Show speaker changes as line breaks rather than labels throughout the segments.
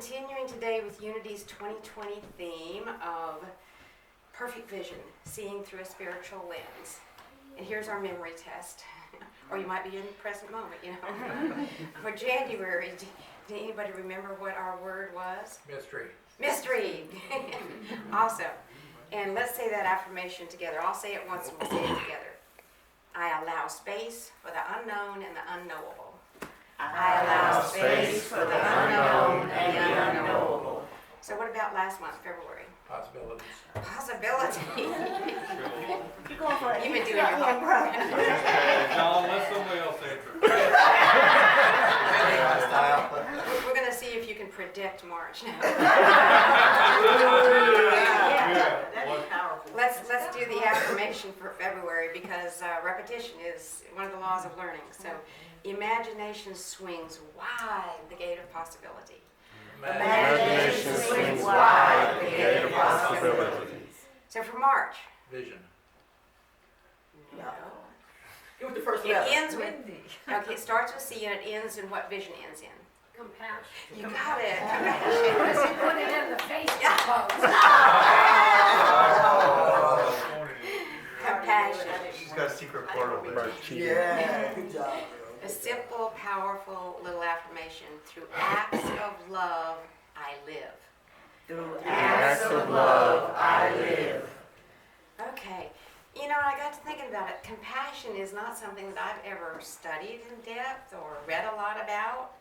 continuing today with Unity's 2020 theme of perfect vision, seeing through a spiritual lens. And here's our memory test. Or you might be in the present moment, you know. For January, did anybody remember what our word was?
Mystery.
Mystery. Awesome. And let's say that affirmation together. I'll say it once and we'll say it together. I allow space for the unknown and the unknowable. I allow space for the unknown and the unknowable. So what about last month, February?
Possibilities.
Possibility.
You're going for it.
You've been doing your homework.
John, let somebody else answer.
We're going to see if you can predict March.
That's powerful.
Let's do the affirmation for February because repetition is one of the laws of learning. So imagination swings wide the gate of possibility.
Imagination swings wide the gate of possibilities.
So for March.
Vision.
No.
Give it the first
It
letter.
ends with, okay, it starts with C and it ends in what vision ends in?
Compassion.
You got it. Compassion.
Put it in the face.
Compassion.
She's got a secret portal there.
Yeah, good job,
A simple, powerful little affirmation. Through acts of love, I live.
Through
acts of love, I live.
Okay. You know, I got to thinking about it. Compassion is not something that I've ever studied in depth or read a lot about.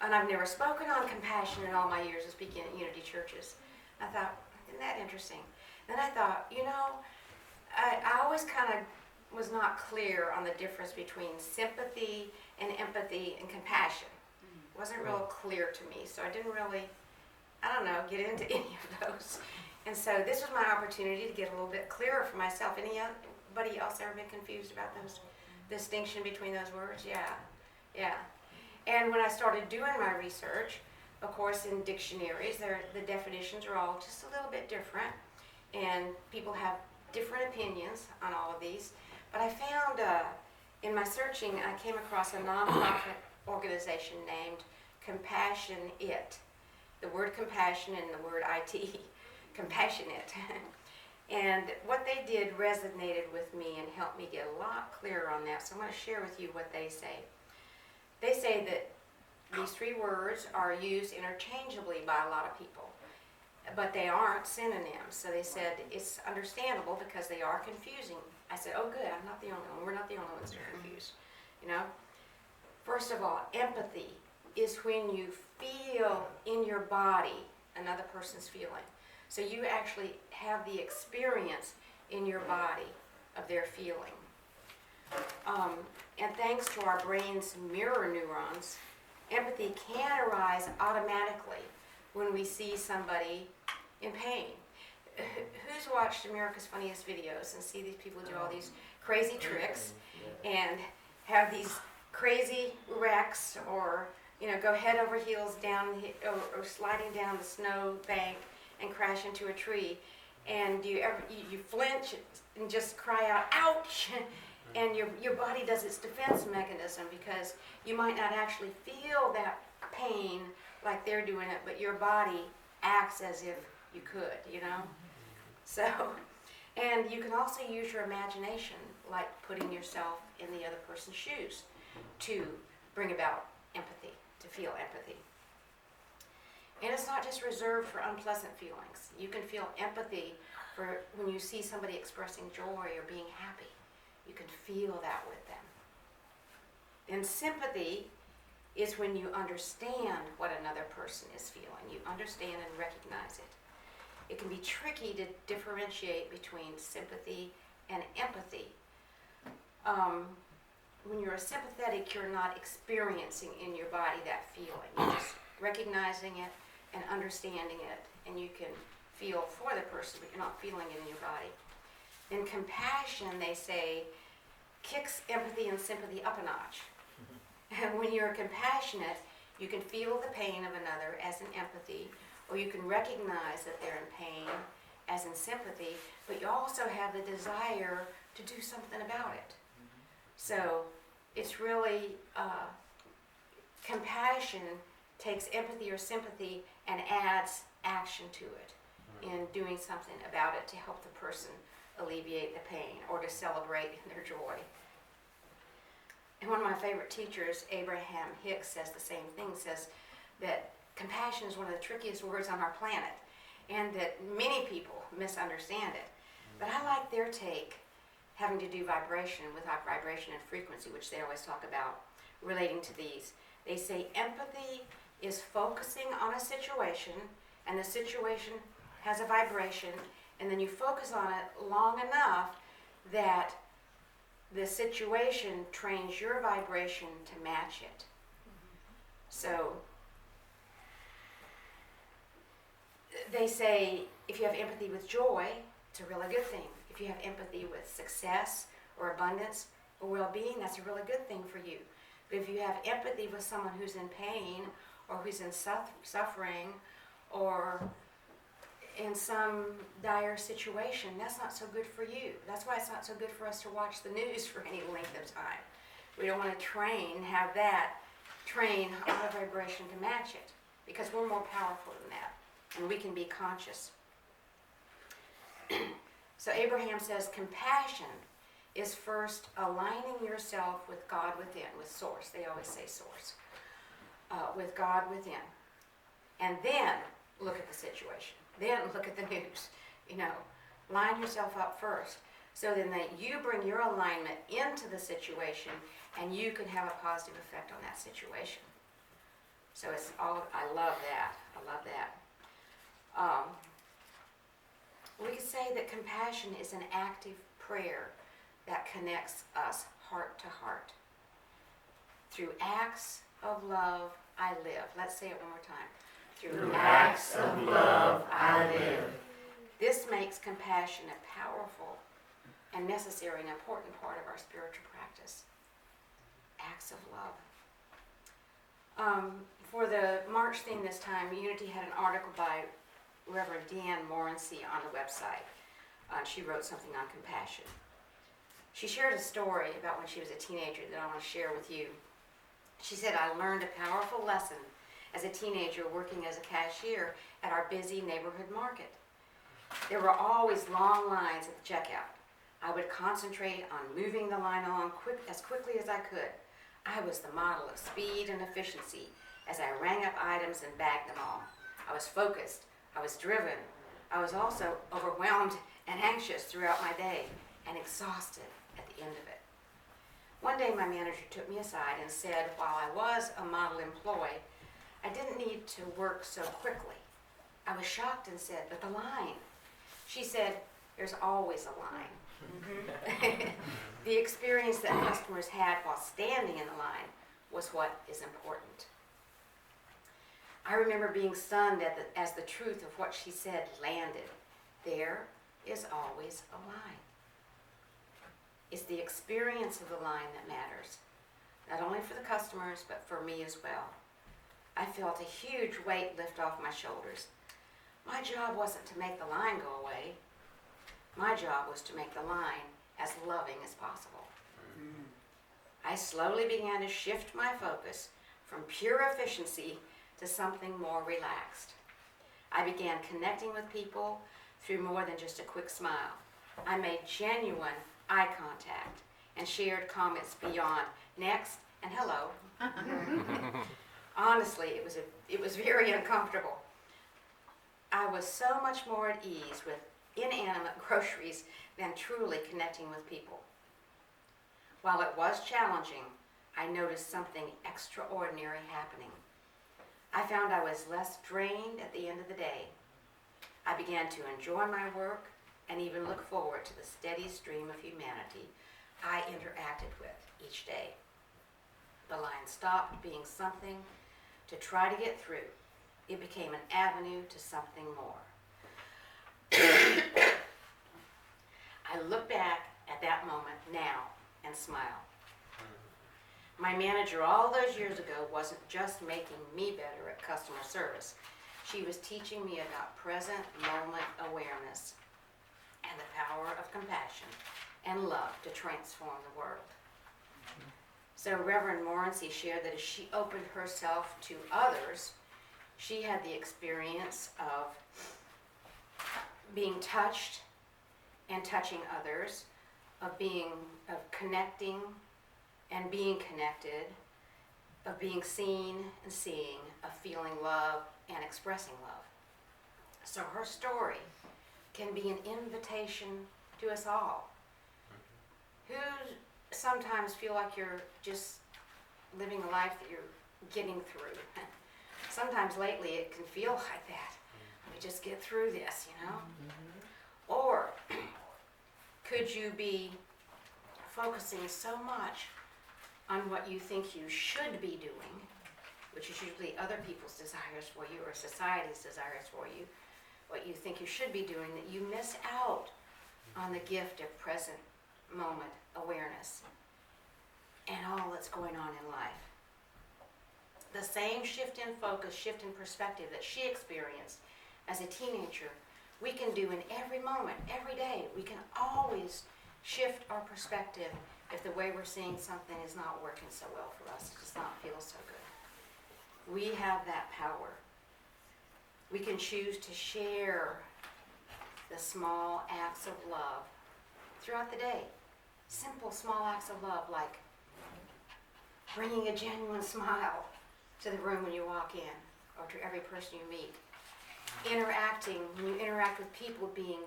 And I've never spoken on compassion in all my years of speaking at Unity churches. I thought, isn't that interesting? Then I thought, you know, I always kind of was not clear on the difference between sympathy and empathy and compassion. It wasn't real clear to me, so I didn't really, I don't know, get into any of those. And so this was my opportunity to get a little bit clearer for myself. Anybody else ever been confused about those distinction between those words? Yeah. And when I started doing my research, of course, in dictionaries, the definitions are all just a little bit different, and people have different opinions on all of these. But I found, in my searching, I came across a nonprofit organization named Compassion It. The word compassion and the word IT, compassionate. And what they did resonated with me and helped me get a lot clearer on that. So I'm going to share with you what they say. They say that these three words are used interchangeably by a lot of people, but they aren't synonyms. So they said it's understandable because they are confusing. I said, oh good, I'm not the only one. We're not the only ones that are confused. You know? First of all, empathy is when you feel in your body another person's feeling. So you actually have the experience in your body of their feeling. And thanks to our brain's mirror neurons, empathy can arise automatically when we see somebody in pain. Who's watched America's Funniest Videos and see these people do all these crazy tricks and have these crazy wrecks, or go head over heels down or sliding down the snow bank and crash into a tree, and you flinch and just cry out, ouch! And your body does its defense mechanism because you might not actually feel that pain like they're doing it, but your body acts as if you could, So, and you can also use your imagination, like putting yourself in the other person's shoes, to bring about empathy, to feel empathy. And it's not just reserved for unpleasant feelings. You can feel empathy for when you see somebody expressing joy or being happy. You can feel that with them. And sympathy is when you understand what another person is feeling. You understand and recognize it. It can be tricky to differentiate between sympathy and empathy. When you're sympathetic, you're not experiencing in your body that feeling. You're just recognizing it and understanding it, and you can feel for the person, but you're not feeling it in your body. In compassion, they say, kicks empathy and sympathy up a notch. And when you're compassionate, you can feel the pain of another as in empathy, or you can recognize that they're in pain as in sympathy, but you also have the desire to do something about it. So it's really, compassion takes empathy or sympathy and adds action to it in doing something about it to help the person alleviate the pain or to celebrate their joy. And one of my favorite teachers, Abraham Hicks, says the same thing, says that compassion is one of the trickiest words on our planet and that many people misunderstand it. But I like their take having to do vibration with our vibration and frequency, which they always talk about relating to these. They say empathy is focusing on a situation, and the situation has a vibration, and then you focus on it long enough that the situation trains your vibration to match it. So they say if you have empathy with joy, it's a really good thing. If you have empathy with success or abundance or well-being, that's a really good thing for you. But if you have empathy with someone who's in pain or who's in suffering or in some dire situation, that's not so good for you. That's why it's not so good for us to watch the news for any length of time. We don't want to have that train our vibration to match it, because we're more powerful than that, and we can be conscious. So Abraham says compassion is first aligning yourself with God within, with source. They always say source. With God within. And then look at the situation. Then look at the news. Line yourself up first. So then that you bring your alignment into the situation and you can have a positive effect on that situation. So I love that. I love that. We could say that compassion is an active prayer that connects us heart to heart. Through acts of love, I live. Let's say it one more time.
Through acts of love, I live.
This makes compassion a powerful and necessary and important part of our spiritual practice. Acts of love. For the March theme this time, Unity had an article by Reverend Deanne Morency on the website. She wrote something on compassion. She shared a story about when she was a teenager that I want to share with you. She said, I learned a powerful lesson as a teenager working as a cashier at our busy neighborhood market. There were always long lines at the checkout. I would concentrate on moving the line along as quickly as I could. I was the model of speed and efficiency as I rang up items and bagged them all. I was focused. I was driven. I was also overwhelmed and anxious throughout my day and exhausted at the end of it. One day my manager took me aside and said, while I was a model employee, I didn't need to work so quickly. I was shocked and said, but the line. She said, there's always a line. The experience that customers had while standing in the line was what is important. I remember being stunned as the truth of what she said landed. There is always a line. It's the experience of the line that matters, not only for the customers, but for me as well. I felt a huge weight lift off my shoulders. My job wasn't to make the line go away. My job was to make the line as loving as possible. I slowly began to shift my focus from pure efficiency to something more relaxed. I began connecting with people through more than just a quick smile. I made genuine eye contact and shared comments beyond next and hello. Honestly, it was very uncomfortable. I was so much more at ease with inanimate groceries than truly connecting with people. While it was challenging, I noticed something extraordinary happening. I found I was less drained at the end of the day. I began to enjoy my work and even look forward to the steady stream of humanity I interacted with each day. The line stopped being something to try to get through. It became an avenue to something more. I look back at that moment now and smile. My manager all those years ago wasn't just making me better at customer service. She was teaching me about present moment awareness and the power of compassion and love to transform the world. So Reverend Morency shared that as she opened herself to others, she had the experience of being touched and touching others, of connecting and being connected, of being seen and seeing, of feeling love and expressing love. So her story can be an invitation to us all who sometimes feel like you're just living a life that you're getting through. Sometimes lately it can feel like that. Let me just get through this, you know? Or could you be focusing so much on what you think you should be doing, which is usually other people's desires for you or society's desires for you, what you think you should be doing, that you miss out on the gift of present moment awareness and all that's going on in life. The same shift in focus, shift in perspective that she experienced as a teenager, we can do in every moment, every day. We can always shift our perspective if the way we're seeing something is not working so well for us, it does not feel so good. We have that power. We can choose to share the small acts of love throughout the day. Simple, small acts of love, like bringing a genuine smile to the room when you walk in, or to every person you meet. Interacting, when you interact with people, being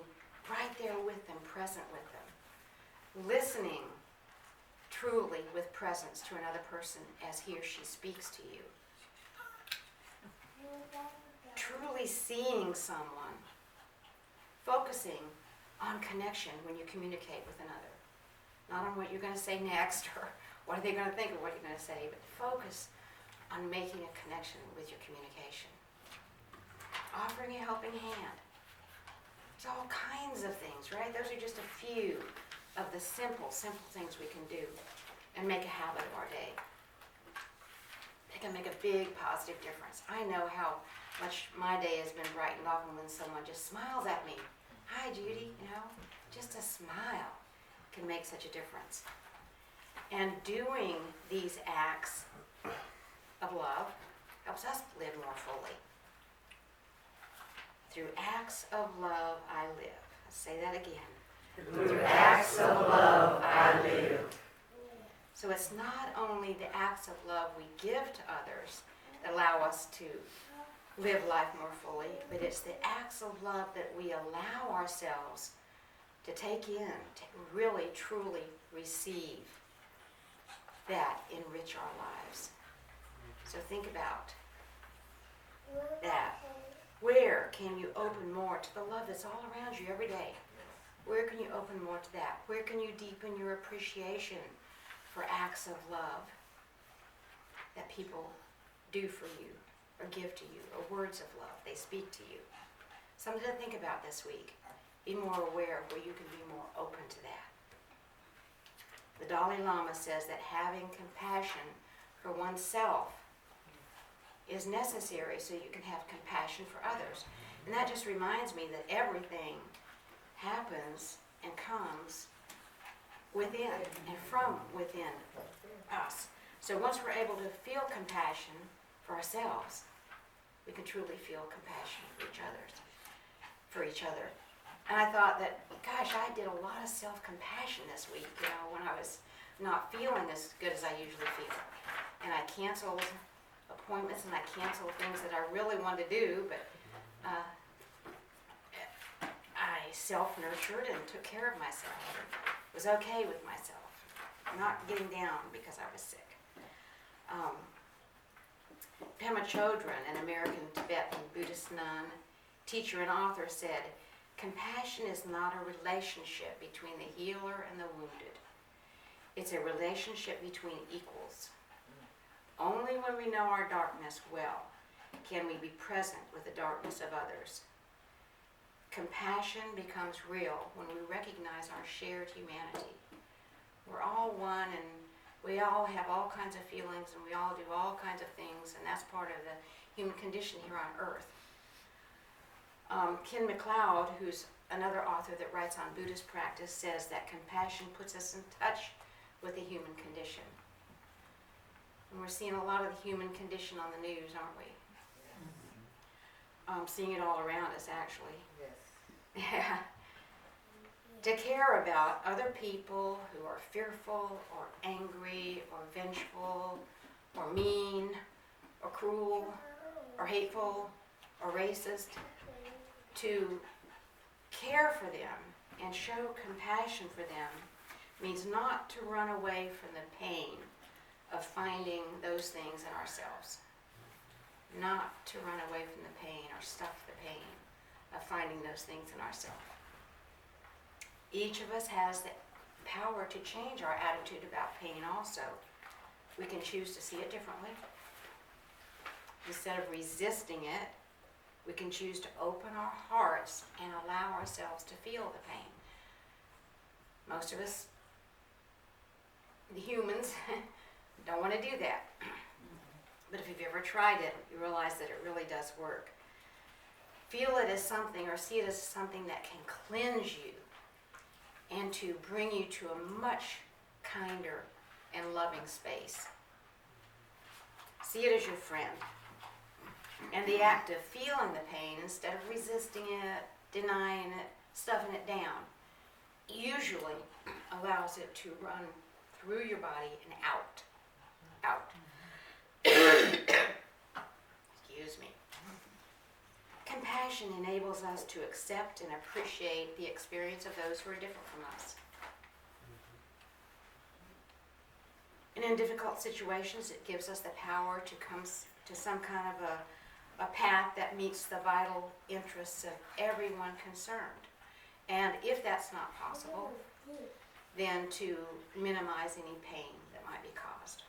right there with them, present with them. Listening truly with presence to another person as he or she speaks to you. Truly seeing someone. Focusing on connection when you communicate with another. Not on what you're going to say next or what are they going to think of what you're going to say, but focus on making a connection with your communication. Offering a helping hand. There's all kinds of things, right? Those are just a few of the simple things we can do and make a habit of our day. They can make a big positive difference. I know how much my day has been brightened up when someone just smiles at me. Hi, Judy, you know, just a smile can make such a difference. And doing these acts of love helps us live more fully. Through acts of love, I live. Let's say that again.
Through acts of love, I live.
So it's not only the acts of love we give to others that allow us to live life more fully, but it's the acts of love that we allow ourselves to take in, to really, truly receive that enrich our lives. So think about that. Where can you open more to the love that's all around you every day? Where can you open more to that? Where can you deepen your appreciation for acts of love that people do for you or give to you, or words of love they speak to you? Something to think about this week. Be more aware of where you can be more open to that. The Dalai Lama says that having compassion for oneself is necessary so you can have compassion for others. And that just reminds me that everything happens and comes within and from within us. So once we're able to feel compassion for ourselves, we can truly feel compassion for each other. And I thought that, gosh, I did a lot of self-compassion this week, you know, when I was not feeling as good as I usually feel. And I canceled appointments and I canceled things that I really wanted to do, but I self-nurtured and took care of myself. Was okay with myself, not getting down because I was sick. Pema Chodron, an American Tibetan Buddhist nun, teacher and author, said, "Compassion is not a relationship between the healer and the wounded. It's a relationship between equals. Only when we know our darkness well can we be present with the darkness of others. Compassion becomes real when we recognize our shared humanity. We're all one, and we all have all kinds of feelings, and we all do all kinds of things, and that's part of the human condition here on earth." Ken MacLeod, who's another author that writes on Buddhist practice, says that compassion puts us in touch with the human condition. And we're seeing a lot of the human condition on the news, aren't we? Seeing it all around us, actually.
Yes.
Yeah. To care about other people who are fearful or angry or vengeful or mean or cruel or hateful or racist, to care for them and show compassion for them means not to run away from the pain of finding those things in ourselves. Not to run away from the pain or stuff the pain of finding those things in ourselves. Each of us has the power to change our attitude about pain also. We can choose to see it differently. Instead of resisting it, we can choose to open our hearts and allow ourselves to feel the pain. Most of us, the humans, don't want to do that. But if you've ever tried it, you realize that it really does work. Feel it as something, or see it as something that can cleanse you and to bring you to a much kinder and loving space. See it as your friend. And the act of feeling the pain, instead of resisting it, denying it, stuffing it down, usually allows it to run through your body and out. Out. Excuse me. Compassion enables us to accept and appreciate the experience of those who are different from us. And in difficult situations, it gives us the power to come to some kind of a path that meets the vital interests of everyone concerned. And if that's not possible, then to minimize any pain that might be caused.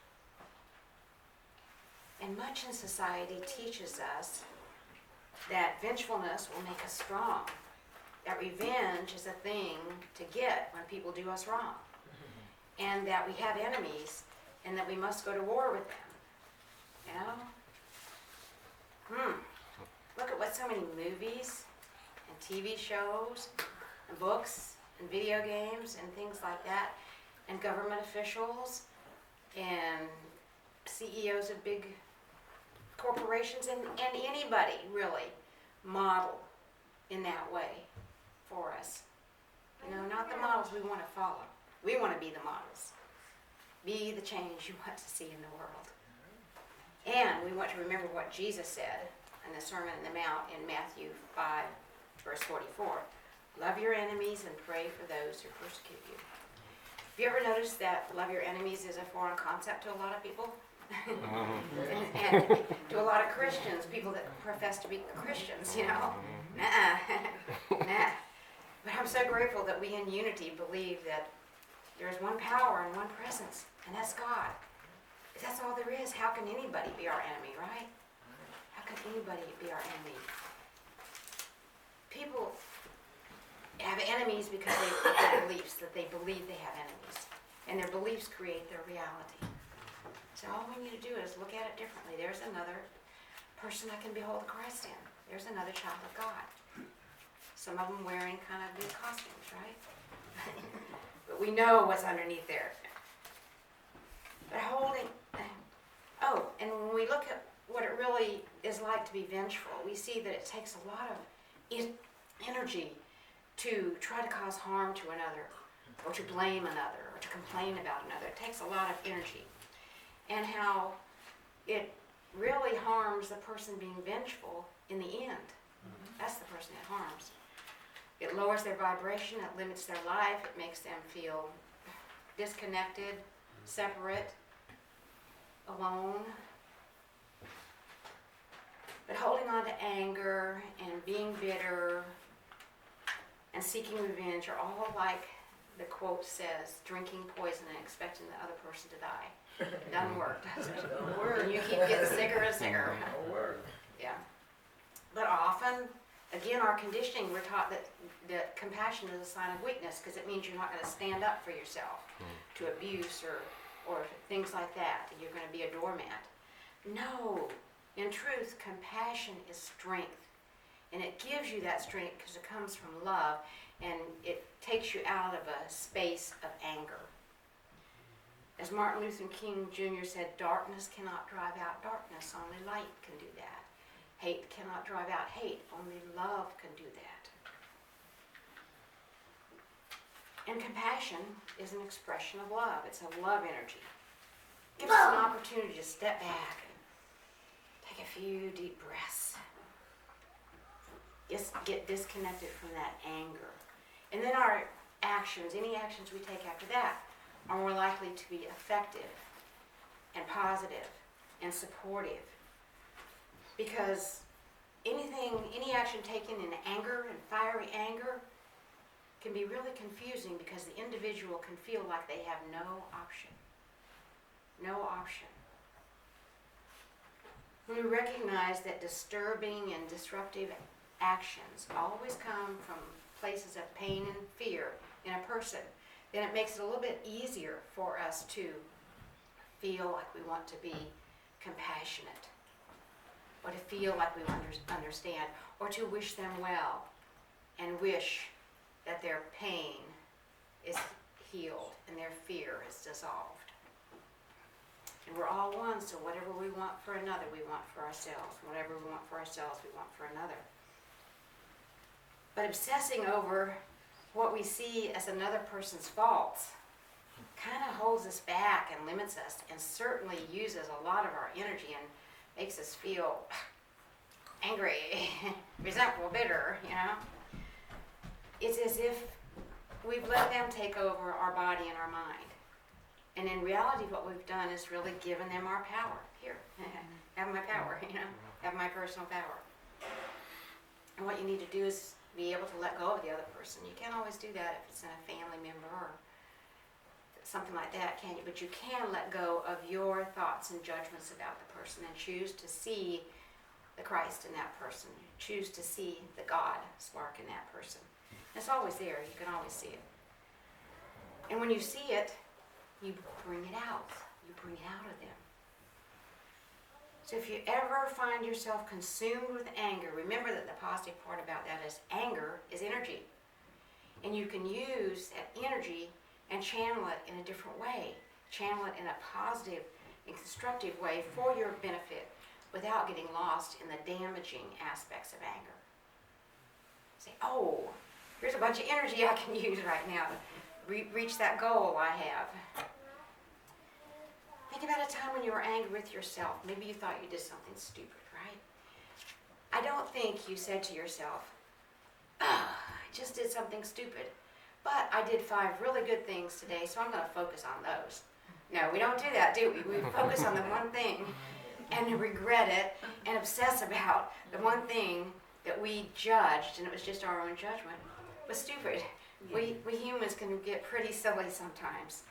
And much in society teaches us that vengefulness will make us strong, that revenge is a thing to get when people do us wrong, and that we have enemies and that we must go to war with them. You know? Look at what so many movies and TV shows and books and video games and things like that, and government officials and CEOs of big corporations and anybody really model in that way for us. You know, not the models we want to follow. We want to be the models. Be the change you want to see in the world. And we want to remember what Jesus said in the Sermon on the Mount in Matthew 5, verse 44. Love your enemies and pray for those who persecute you. Have you ever noticed that love your enemies is a foreign concept to a lot of people? and to a lot of Christians, people that profess to be Christians, you know. Nah. But I'm so grateful that we in unity believe that there's one power and one presence, and that's God. If that's all there is, how can anybody be our enemy, right? How can anybody be our enemy? People have enemies because they have their beliefs, that they believe they have enemies. And their beliefs create their reality. So all we need to do is look at it differently. There's another person I can behold Christ in. There's another child of God. Some of them wearing kind of new costumes, right? But we know what's underneath there. But and when we look at what it really is like to be vengeful, we see that it takes a lot of energy to try to cause harm to another, or to blame another, or to complain about another. It takes a lot of energy. And how it really harms the person being vengeful in the end. That's the person it harms. It lowers their vibration, it limits their life, it makes them feel disconnected, separate, alone. But holding on to anger and being bitter and seeking revenge are all like the quote says, drinking poison and expecting the other person to die. It doesn't work, does it?
Don't work.
And you keep getting sicker and sicker.
Don't work.
Yeah. But often, again, our conditioning, we're taught that compassion is a sign of weakness because it means you're not going to stand up for yourself to abuse or things like that. You're going to be a doormat. No. In truth, compassion is strength. And it gives you that strength because it comes from love, and it takes you out of a space of anger. As Martin Luther King Jr. said, darkness cannot drive out darkness, only light can do that. Hate cannot drive out hate, only love can do that. And compassion is an expression of love. It's a love energy. It gives us an opportunity to step back and take a few deep breaths. Just get disconnected from that anger. And then our actions, any actions we take after that, are more likely to be effective and positive and supportive. Because any action taken in anger and fiery anger can be really confusing because the individual can feel like they have no option. No option. When we recognize that disturbing and disruptive actions always come from places of pain and fear in a person, then it makes it a little bit easier for us to feel like we want to be compassionate, or to feel like we understand, or to wish them well, and wish that their pain is healed and their fear is dissolved. And we're all one, so whatever we want for another, we want for ourselves. Whatever we want for ourselves, we want for another. But obsessing over what we see as another person's faults kind of holds us back and limits us, and certainly uses a lot of our energy and makes us feel angry, resentful, bitter, you know. It's as if we've let them take over our body and our mind. And in reality, what we've done is really given them our power. Here, have my power, you know, have my personal power. And what you need to do is be able to let go of the other person. You can't always do that if it's in a family member or something like that, can you? But you can let go of your thoughts and judgments about the person and choose to see the Christ in that person. Choose to see the God spark in that person. It's always there. You can always see it. And when you see it, you bring it out. You bring it out of them. So if you ever find yourself consumed with anger, remember that the positive part about that is anger is energy. And you can use that energy and channel it in a different way. Channel it in a positive and constructive way for your benefit without getting lost in the damaging aspects of anger. Say, oh, here's a bunch of energy I can use right now to reach that goal I have. Think about a time when you were angry with yourself. Maybe you thought you did something stupid, right? I don't think you said to yourself, I just did something stupid, but I did 5 really good things today, so I'm going to focus on those. No, we don't do that, do we? We focus on the one thing and regret it and obsess about the one thing that we judged, and it was just our own judgment, was stupid. We humans can get pretty silly sometimes.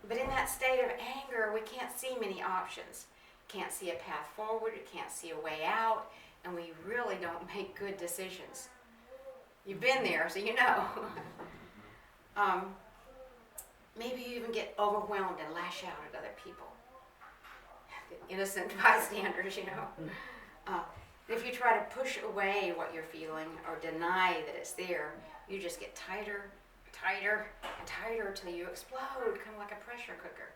But in that state of anger, we can't see many options. Can't see a path forward, can't see a way out, and we really don't make good decisions. You've been there, so you know. Maybe you even get overwhelmed and lash out at other people. The innocent bystanders, you know. If you try to push away what you're feeling or deny that it's there, you just get tighter, tighter, and tighter until you explode, kind of like a pressure cooker.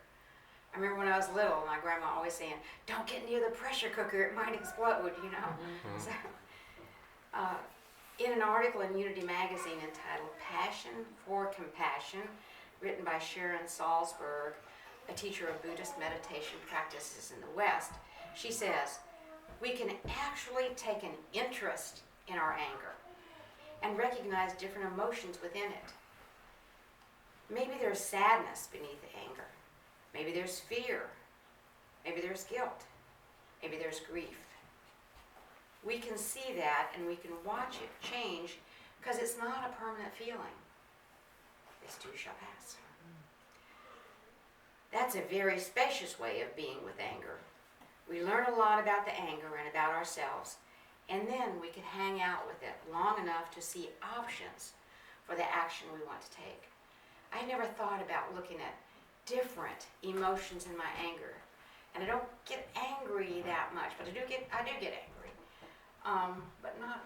I remember when I was little, my grandma always saying, don't get near the pressure cooker, it might explode, you know. Mm-hmm. So, in an article in Unity magazine entitled Passion for Compassion, written by Sharon Salzberg, a teacher of Buddhist meditation practices in the West, she says, we can actually take an interest in our anger and recognize different emotions within it. Maybe there's sadness beneath the anger. Maybe there's fear. Maybe there's guilt. Maybe there's grief. We can see that and we can watch it change because it's not a permanent feeling. This too shall pass. That's a very spacious way of being with anger. We learn a lot about the anger and about ourselves, and then we can hang out with it long enough to see options for the action we want to take. I never thought about looking at different emotions in my anger, and I don't get angry that much, but I do get angry, but not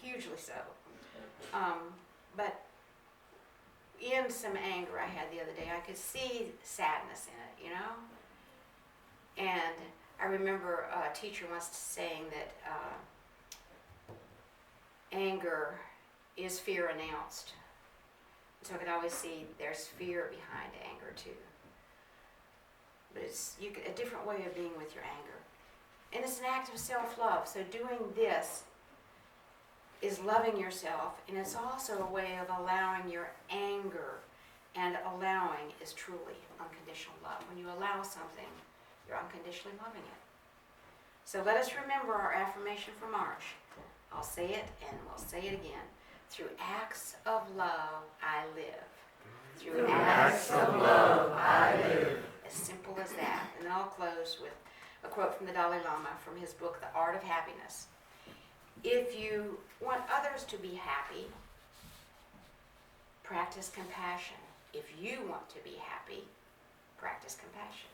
hugely so. But in some anger I had the other day, I could see sadness in it, you know? And I remember a teacher once saying that anger is fear announced. So I could always see there's fear behind anger too. But it's a different way of being with your anger. And it's an act of self-love. So doing this is loving yourself, and it's also a way of allowing your anger, and allowing is truly unconditional love. When you allow something, you're unconditionally loving it. So let us remember our affirmation for March. I'll say it and we'll say it again. Through acts of love, I live. Through acts of love, I live. As simple as that. And then I'll close with a quote from the Dalai Lama from his book, The Art of Happiness. If you want others to be happy, practice compassion. If you want to be happy, practice compassion.